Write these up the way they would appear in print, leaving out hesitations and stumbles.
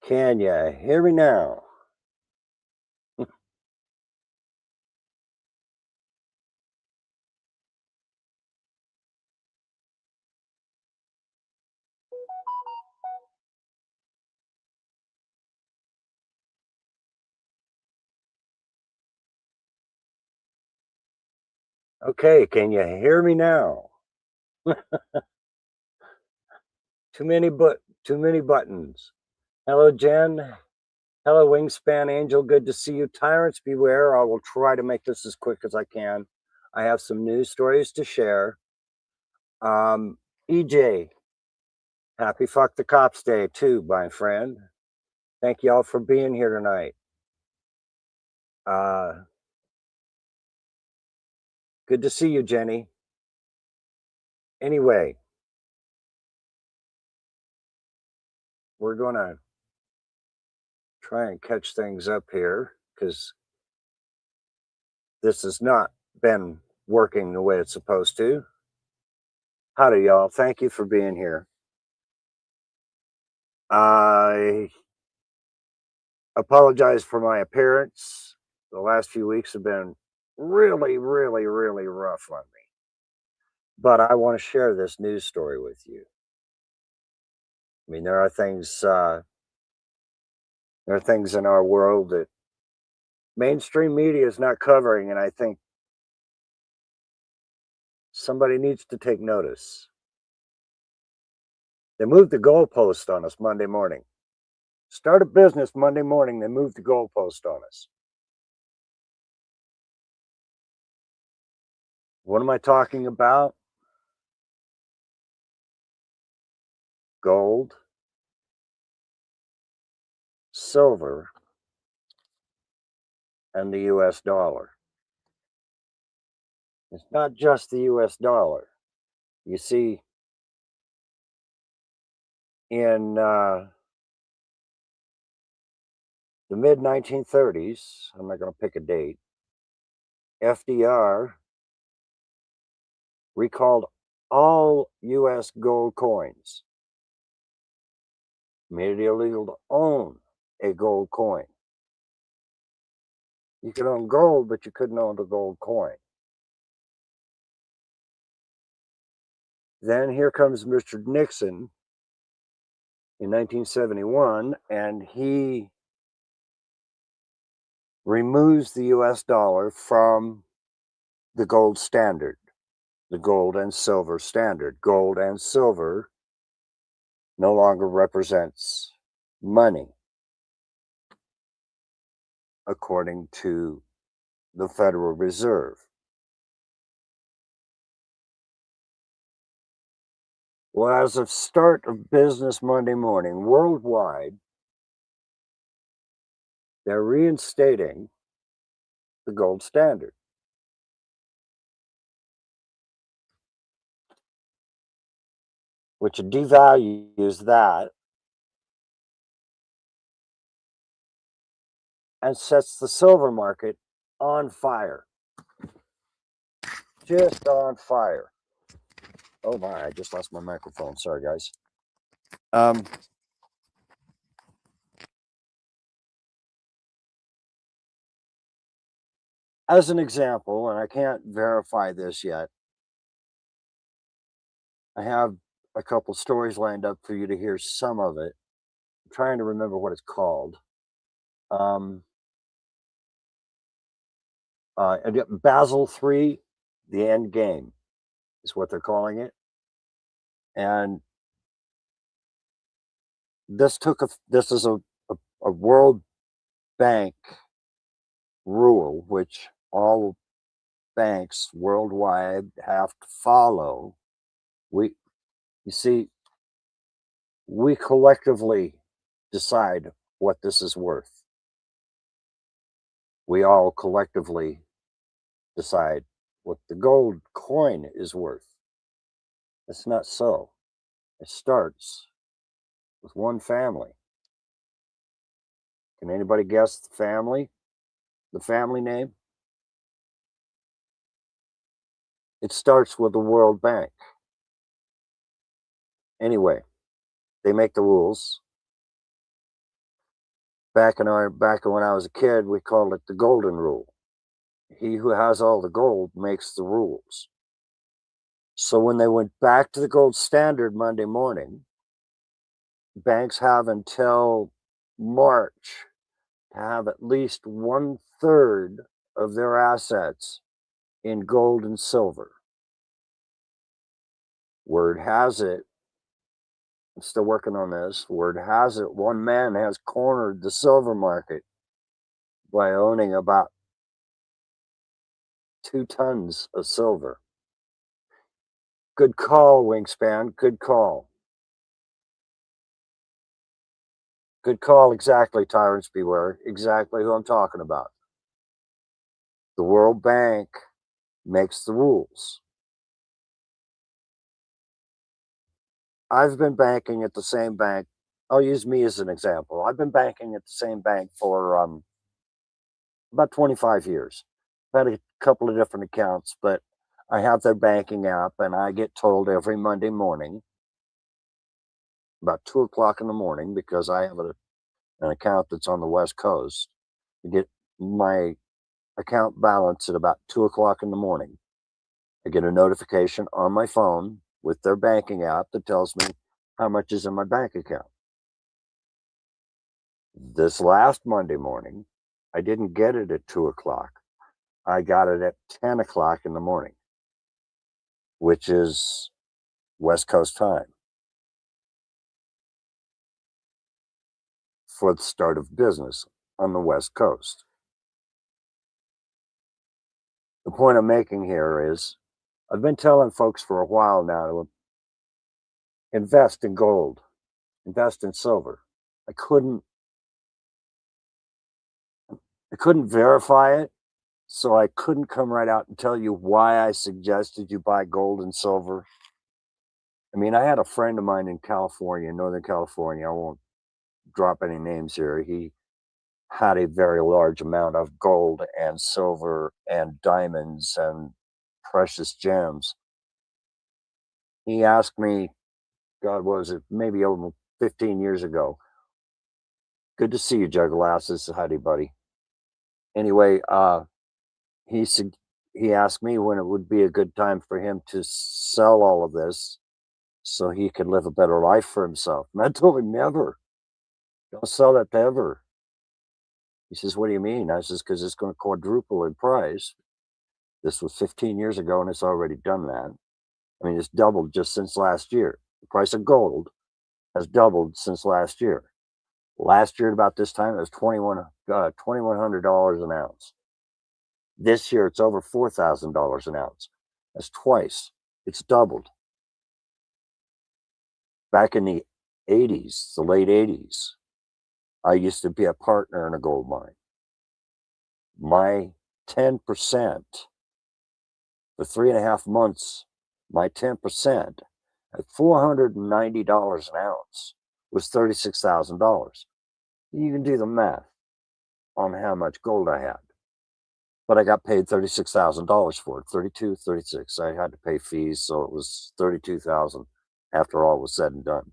Can you hear me now? Okay, can you hear me now? Too many buttons. Hello, Jen. Hello, Wingspan Angel. Good to see you. Tyrants beware. I will try to make this as quick as I can. I have some news stories to share. EJ, happy Fuck the Cops Day too, my friend. Thank you all for being here tonight. Uh, Good to see you, Jenny. Anyway, we're going to try and catch things up here because this has not been working the way it's supposed to. Howdy, y'all. Thank you for being here. I apologize for my appearance. The last few weeks have been really, really, really rough on me. But I want to share this news story with you. I mean, there are things in our world that mainstream media is not covering, and I think somebody needs to take notice. They moved the goalpost on us Monday morning. Start a business Monday morning, they moved the goalpost on us. What am I talking about? Gold, silver, and the US dollar. It's not just the US dollar. You see, in the mid 1930s, I'm not going to pick a date, FDR recalled all US gold coins, made it illegal to own a gold coin. You could own gold, but you couldn't own a gold coin. Then here comes Mr. Nixon in 1971, and he removes the US dollar from the gold standard, the gold and silver standard. Gold and silver no longer represents money, according to the Federal Reserve. Well, as of start of business Monday morning, worldwide, they're reinstating the gold standard, which devalues that and sets the silver market on fire. Just on fire. Oh my, I just lost my microphone. Sorry, guys. As an example, and I can't verify this yet, I have a couple stories lined up for you to hear some of it. I'm trying to remember what it's called. Basel III, the end game is what they're calling it. And this is a World Bank rule, which all banks worldwide have to follow. You see, we collectively decide what this is worth. We all collectively decide what the gold coin is worth. It's not so. It starts with one family. Can anybody guess the family? The family name? It starts with the World Bank. Anyway, they make the rules. Back when I was a kid, we called it the golden rule. He who has all the gold makes the rules. So when they went back to the gold standard Monday morning, banks have until March to have at least 1/3 of their assets in gold and silver. Word has it, I'm still working on this. Word has it, one man has cornered the silver market by owning about 2 tons of silver. Good call, Wingspan. Good call. Good call. Exactly, Tyrants Beware. Exactly who I'm talking about. The World Bank makes the rules. I've been banking at the same bank. I'll use me as an example. I've been banking at the same bank for about 25 years. I've had a couple of different accounts, but I have their banking app, and I get told every Monday morning, about 2 o'clock in the morning, because I have an account that's on the West Coast, to get my account balance at about 2 o'clock in the morning. I get a notification on my phone with their banking app that tells me how much is in my bank account. This last Monday morning, I didn't get it at 2 o'clock. I got it at 10 o'clock in the morning, which is West Coast time, for the start of business on the West Coast. The point I'm making here is I've been telling folks for a while now to invest in gold, invest in silver. I couldn't verify it, so I couldn't come right out and tell you why I suggested you buy gold and silver. I mean, I had a friend of mine in California, Northern California. I won't drop any names here. He had a very large amount of gold and silver and diamonds and precious gems. He asked me, God, what was it? Maybe over 15 years ago. Good to see you, Jugglasses. Howdy, buddy. Anyway, he said he asked me when it would be a good time for him to sell all of this so he could live a better life for himself. And I told him, never. Don't sell that to ever. He says, what do you mean? I says, because it's going to quadruple in price. This was 15 years ago, and it's already done that. I mean, it's doubled just since last year. The price of gold has doubled since last year. Last year, at about this time, it was $2,100 an ounce. This year, it's over $4,000 an ounce. That's twice. It's doubled. Back in the 80s, the late 80s, I used to be a partner in a gold mine. My 10% for 3.5 months, my 10% at $490 an ounce was $36,000. You can do the math on how much gold I had. But I got paid $36,000 for it, 32, 36. I had to pay fees, so it was 32,000 after all was said and done.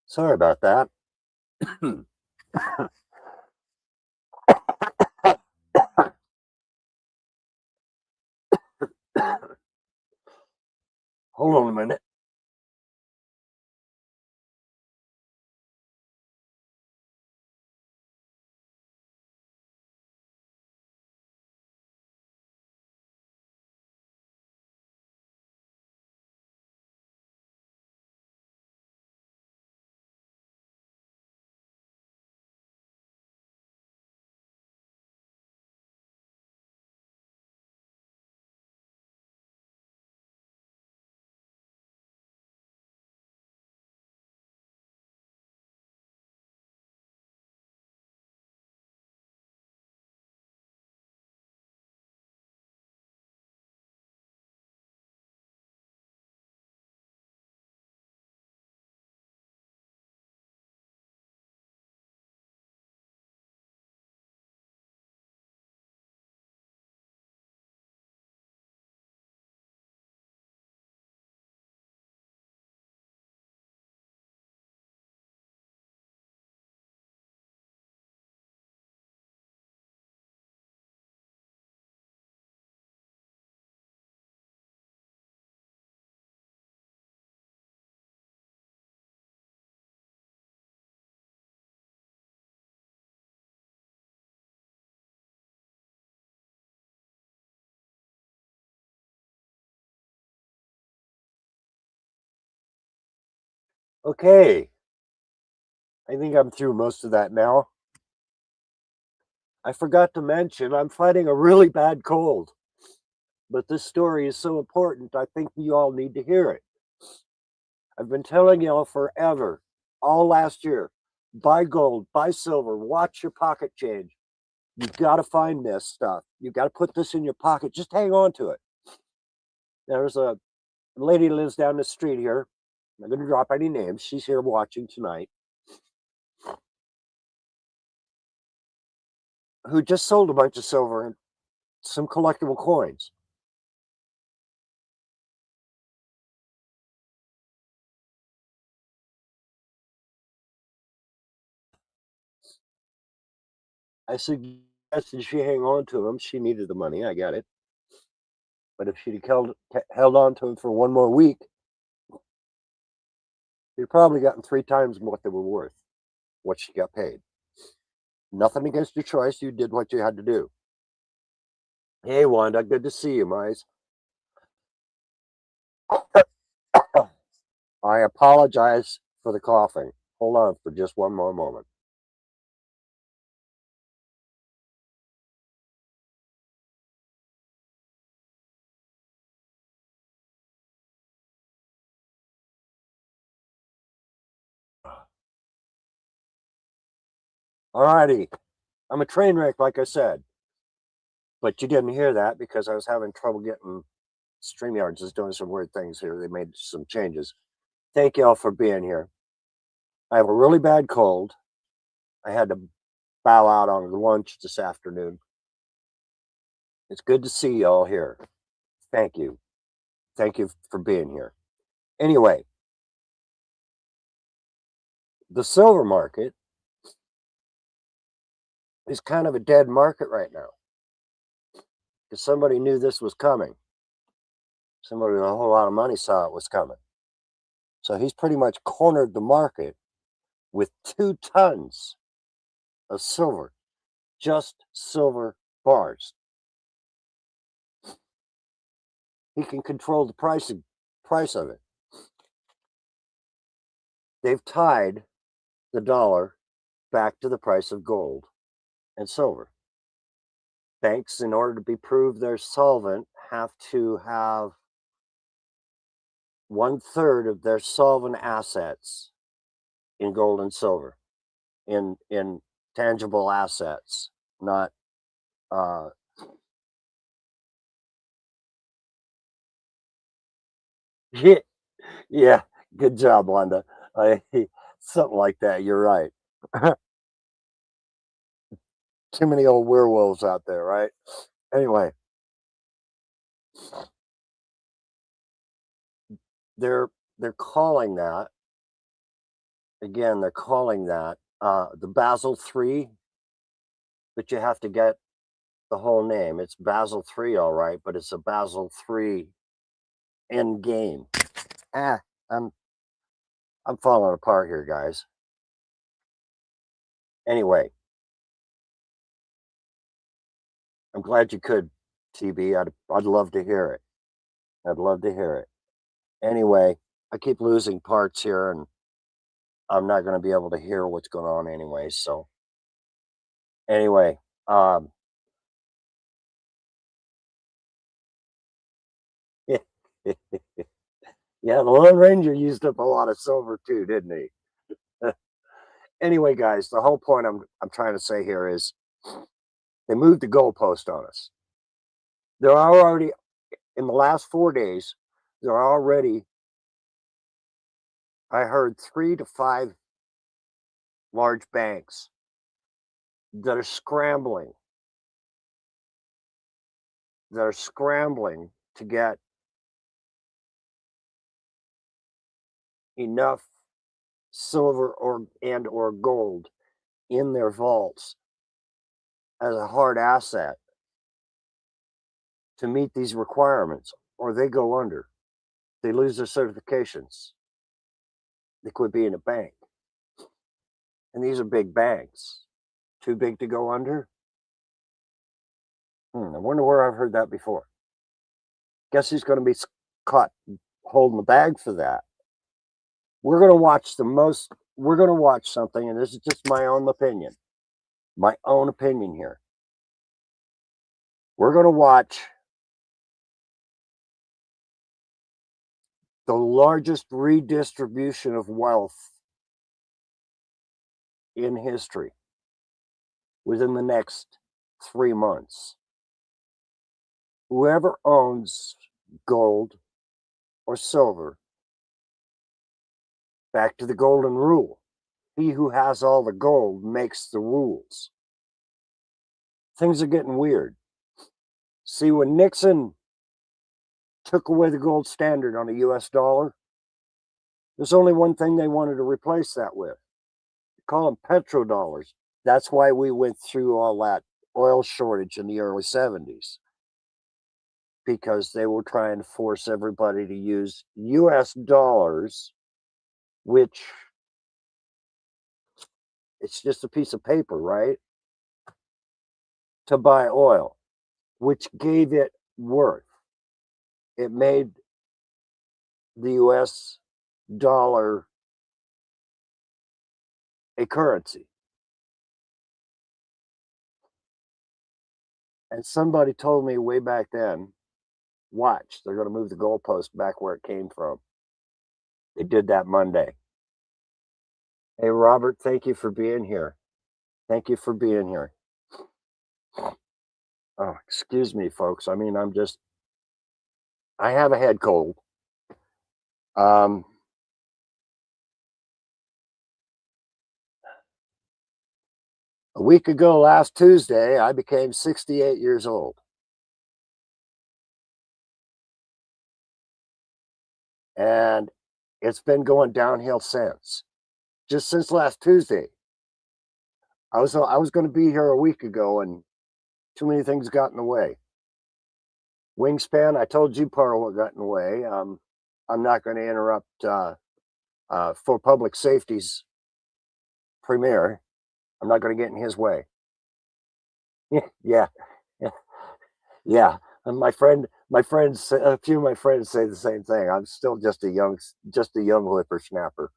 Sorry about that. Hold on a minute. Okay, I think I'm through most of that now. I forgot to mention I'm fighting a really bad cold, but this story is so important, I think you all need to hear it. I've been telling y'all forever, all last year, buy gold, buy silver, watch your pocket change. You've got to find this stuff. You've got to put this in your pocket. Just hang on to it. There's a lady lives down the street here. I'm not going to drop any names. She's here watching tonight. Who just sold a bunch of silver and some collectible coins. I suggested she hang on to them. She needed the money. I get it. But if she'd held on to them for one more week, she'd probably gotten 3 times what they were worth, what she got paid. Nothing against your choice. You did what you had to do. Hey, Wanda, good to see you, Mize. I apologize for the coughing. Hold on for just one more moment. Alrighty. I'm a train wreck, like I said. But you didn't hear that because I was having trouble getting StreamYards is doing some weird things here. They made some changes. Thank y'all for being here. I have a really bad cold. I had to bow out on lunch this afternoon. It's good to see y'all here. Thank you. Thank you for being here. Anyway, the silver market is kind of a dead market right now because somebody knew this was coming. Somebody with a whole lot of money saw it was coming. So he's pretty much cornered the market with 2 tons of silver, just silver bars. He can control the price of it. They've tied the dollar back to the price of gold and silver. Banks, in order to be proved they're solvent, have to have 1/3 of their solvent assets in gold and silver, in tangible assets, not yeah, yeah, good job, Wanda. I, something like that. You're right. Too many old werewolves out there, right? Anyway, they're they're calling that again. They're calling that the Basel III, but you have to get the whole name. It's Basel III, all right, but it's a Basel III end game. Ah, I'm I'm falling apart here, guys. Anyway, I'm glad you could, TB. I'd love to hear it. I'd love to hear it. Anyway, I keep losing parts here, and I'm not going to be able to hear what's going on anyway. So anyway, yeah, the Lone Ranger used up a lot of silver too, didn't he? Anyway, guys, the whole point I'm trying to say here is they moved the goalpost on us. There are already in the last 4 days. There are already, I heard, 3 to 5 large banks that are scrambling to get enough silver or gold in their vaults as a hard asset to meet these requirements, or they go under. They lose their certifications. They quit being a bank. And these are big banks. Too big to go under? I wonder where I've heard that before. Guess who's going to be caught holding the bag for that? we're going to watch we're going to watch something, and this is just my own opinion here. We're going to watch the largest redistribution of wealth in history within the next 3 months. Whoever owns gold or silver, back to the golden rule, he who has all the gold makes the rules. Things are getting weird. See, when Nixon took away the gold standard on a US dollar, there's only one thing they wanted to replace that with. They call them petrodollars. That's why we went through all that oil shortage in the early 70s, because they were trying to force everybody to use US dollars, which it's just a piece of paper, right? To buy oil, which gave it worth. It made the US dollar a currency. And somebody told me way back then, watch, they're going to move the goalpost back where it came from. They did that Monday. Hey, Robert, thank you for being here. Thank you for being here. Oh, excuse me, folks. I mean, I have a head cold. A week ago, last Tuesday, I became 68 years old. And it's been going downhill since. Just since last Tuesday. I was going to be here a week ago, and too many things got in the way. Wingspan, I told you part of what got in the way. I'm not going to interrupt for public safety's premiere. I'm not going to get in his way. Yeah, yeah. And a few of my friends say the same thing. I'm still just a young whippersnapper.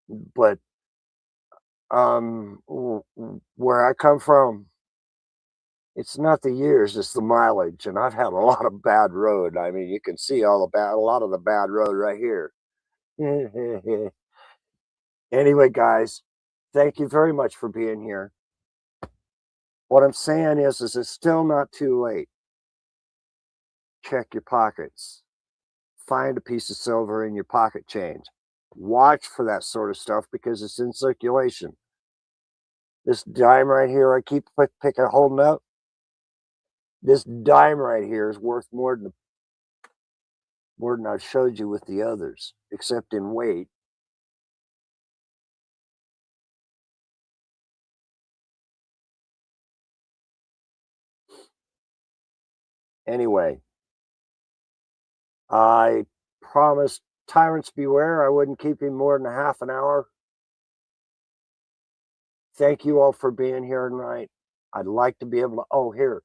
But where I come from, it's not the years, it's the mileage, and I've had a lot of bad road. I mean, you can see a lot of the bad road right here. Anyway, guys, thank you very much for being here. What I'm saying is it's still not too late. Check your pockets. Find a piece of silver in your pocket change. Watch for that sort of stuff because it's in circulation. This dime right here, I keep holding up. This dime right here is worth more than I showed you with the others, except in weight. Anyway, I promised Tyrants Beware I wouldn't keep him more than a half an hour. Thank you all for being here tonight. I'd like to be able to, oh, here.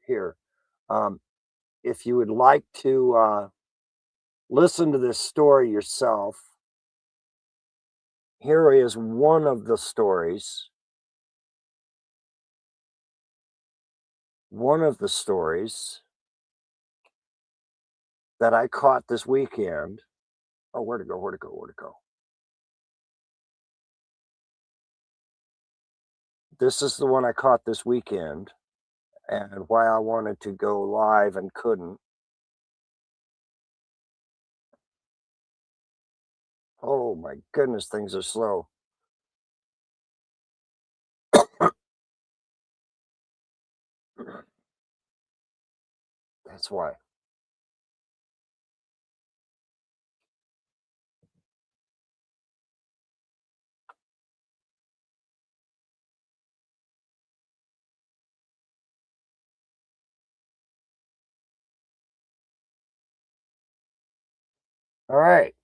If you would like to listen to this story yourself, here is one of the stories. One of the stories that I caught this weekend. Oh, where'd it go? This is the one I caught this weekend, and why I wanted to go live and couldn't. Oh my goodness, things are slow. That's why. All right.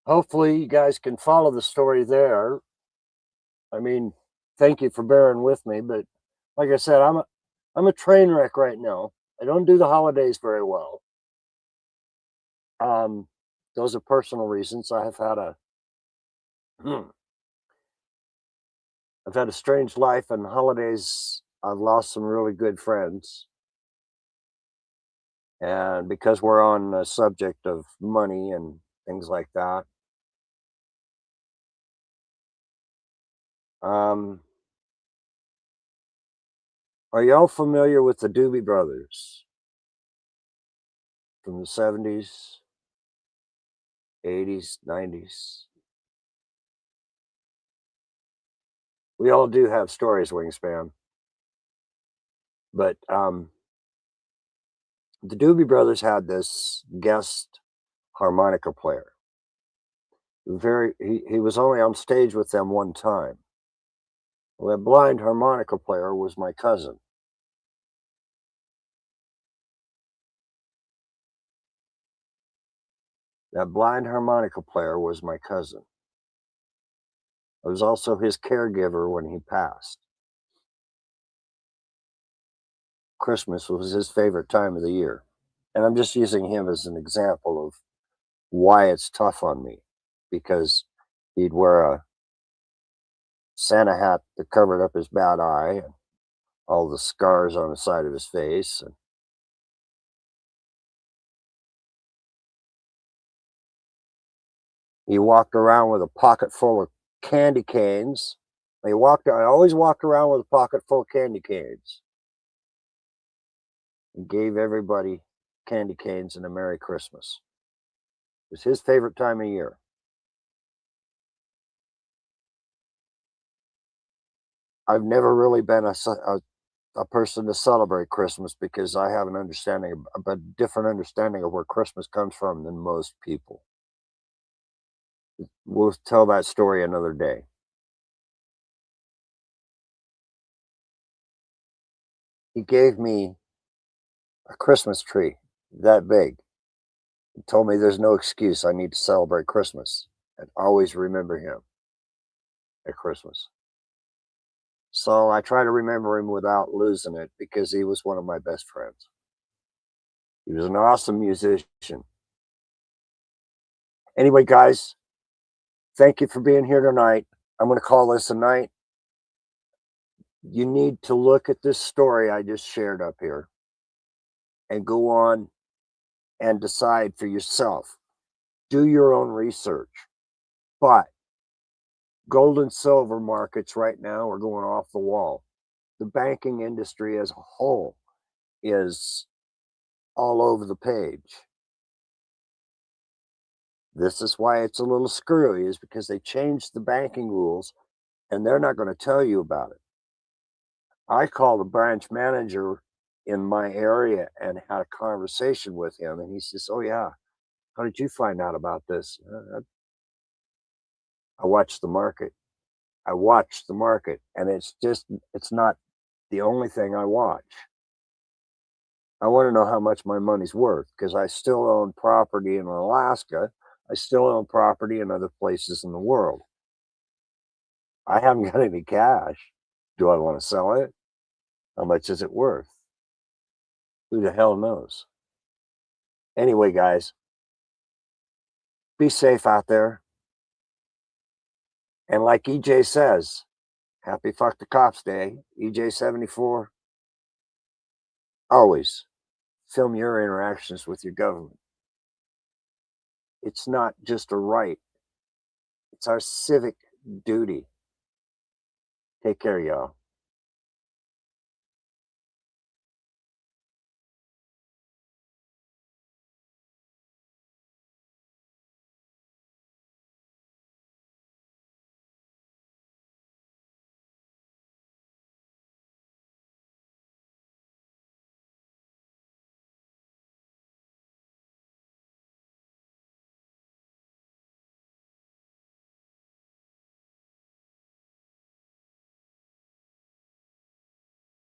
Hopefully you guys can follow the story there. I mean, thank you for bearing with me, but like I said, I'm a train wreck right now. I don't do the holidays very well. those are personal reasons. I have had a I've had a strange life, and holidays, I've lost some really good friends. And because we're on the subject of money and things like that, um, are y'all familiar with the Doobie Brothers from the 70s, 80s, 90s? We all do have stories, Wingspan. But the Doobie Brothers had this guest harmonica player. He was only on stage with them one time. Well, that blind harmonica player was my cousin. That blind harmonica player was my cousin. I was also his caregiver when he passed. Christmas was his favorite time of the year. And I'm just using him as an example of why it's tough on me, because he'd wear a Santa hat that covered up his bad eye and all the scars on the side of his face. And he walked around with a pocket full of candy canes. I always walked around with a pocket full of candy canes and gave everybody candy canes and a Merry Christmas. It was his favorite time of year. I've never really been a person to celebrate Christmas because I have a different understanding of where Christmas comes from than most people. We'll tell that story another day. He gave me a Christmas tree that big. He told me there's no excuse. I need to celebrate Christmas and always remember him at Christmas. So I try to remember him without losing it because he was one of my best friends. He was an awesome musician. Anyway, guys, thank you for being here tonight. I'm going to call this a night. You need to look at this story I just shared up here and go on and decide for yourself. Do your own research. But gold and silver markets right now are going off the wall. The banking industry as a whole is all over the page. This is why it's a little screwy, is because they changed the banking rules and they're not going to tell you about it. I called the branch manager in my area and had a conversation with him, and he says, "Oh yeah, how did you find out about this?" I watched the market. I watched the market, and it's not the only thing I watch. I want to know how much my money's worth because I still own property in Alaska. I still own property in other places in the world. I haven't got any cash. Do I want to sell it? How much is it worth? Who the hell knows? Anyway, guys, be safe out there. And like EJ says, happy fuck the cops day. EJ74, always film your interactions with your government. It's not just a right, it's our civic duty. Take care, y'all.